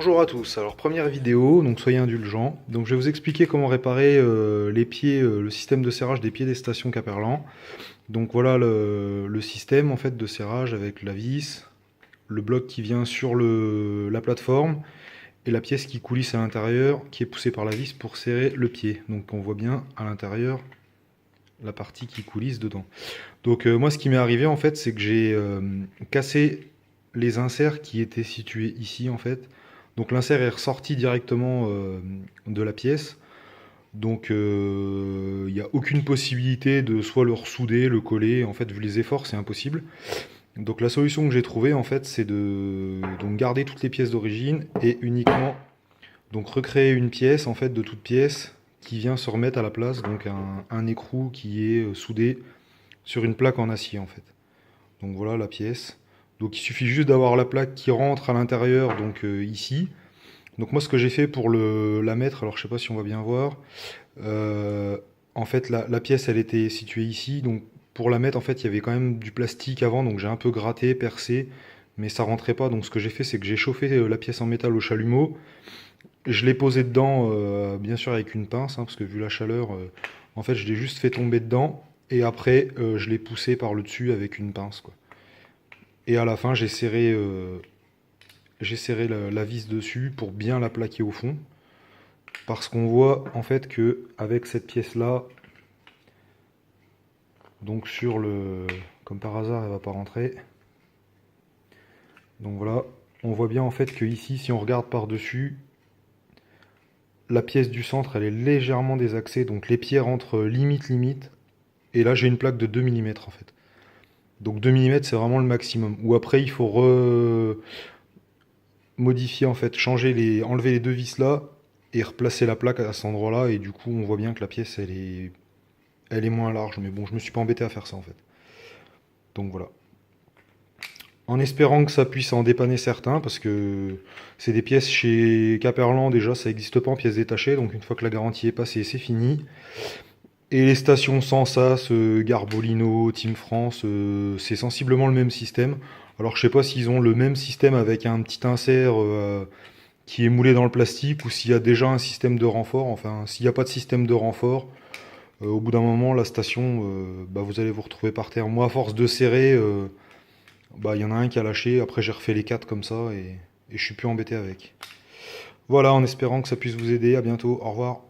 Bonjour à tous, alors première vidéo, donc soyez indulgents. Donc je vais vous expliquer comment réparer les pieds, le système de serrage des pieds des stations Caperlan. Donc voilà le système en fait de serrage avec la vis, le bloc qui vient sur la plateforme et la pièce qui coulisse à l'intérieur qui est poussée par la vis pour serrer le pied. Donc on voit bien à l'intérieur la partie qui coulisse dedans. Donc moi ce qui m'est arrivé en fait c'est que j'ai cassé les inserts qui étaient situés ici en fait. Donc l'insert est ressorti directement de la pièce. Donc il n'y a aucune possibilité de soit le ressouder, le coller. En fait vu les efforts c'est impossible. Donc la solution que j'ai trouvée en fait c'est de donc garder toutes les pièces d'origine et uniquement donc recréer une pièce en fait de toute pièce qui vient se remettre à la place. Donc un écrou qui est soudé sur une plaque en acier en fait. Donc voilà la pièce. Donc il suffit juste d'avoir la plaque qui rentre à l'intérieur, donc ici. Donc moi ce que j'ai fait pour la mettre, alors je sais pas si on va bien voir, en fait la pièce elle était située ici, donc pour la mettre en fait il y avait quand même du plastique avant, donc j'ai un peu gratté, percé, mais ça rentrait pas. Donc ce que j'ai fait c'est que j'ai chauffé la pièce en métal au chalumeau, je l'ai posé dedans, bien sûr avec une pince, hein, parce que vu la chaleur, en fait je l'ai juste fait tomber dedans, et après je l'ai poussé par le dessus avec une pince quoi. Et à la fin, j'ai serré la vis dessus pour bien la plaquer au fond. Parce qu'on voit en fait que avec cette pièce-là, donc sur le... Comme par hasard, elle va pas rentrer. Donc voilà, on voit bien en fait que ici, si on regarde par-dessus, la pièce du centre, elle est légèrement désaxée. Donc les pieds rentrent limite. Et là, j'ai une plaque de 2 mm en fait. Donc 2 mm, c'est vraiment le maximum. Ou après, il faut modifier en fait, enlever les deux vis là et replacer la plaque à cet endroit-là, et du coup on voit bien que la pièce elle est moins large, mais bon je me suis pas embêté à faire ça en fait. Donc voilà. En espérant que ça puisse en dépanner certains, parce que c'est des pièces chez Caperlan déjà, ça n'existe pas en pièces détachées, donc une fois que la garantie est passée, c'est fini. Et les stations Sensas, Garbolino, Team France, c'est sensiblement le même système. Alors je sais pas s'ils ont le même système avec un petit insert qui est moulé dans le plastique, ou s'il y a déjà un système de renfort. Enfin, s'il n'y a pas de système de renfort, au bout d'un moment, la station, bah, vous allez vous retrouver par terre. Moi, à force de serrer, bah, il y en a un qui a lâché. Après, j'ai refait les quatre comme ça, et je suis plus embêté avec. Voilà, en espérant que ça puisse vous aider. À bientôt. Au revoir.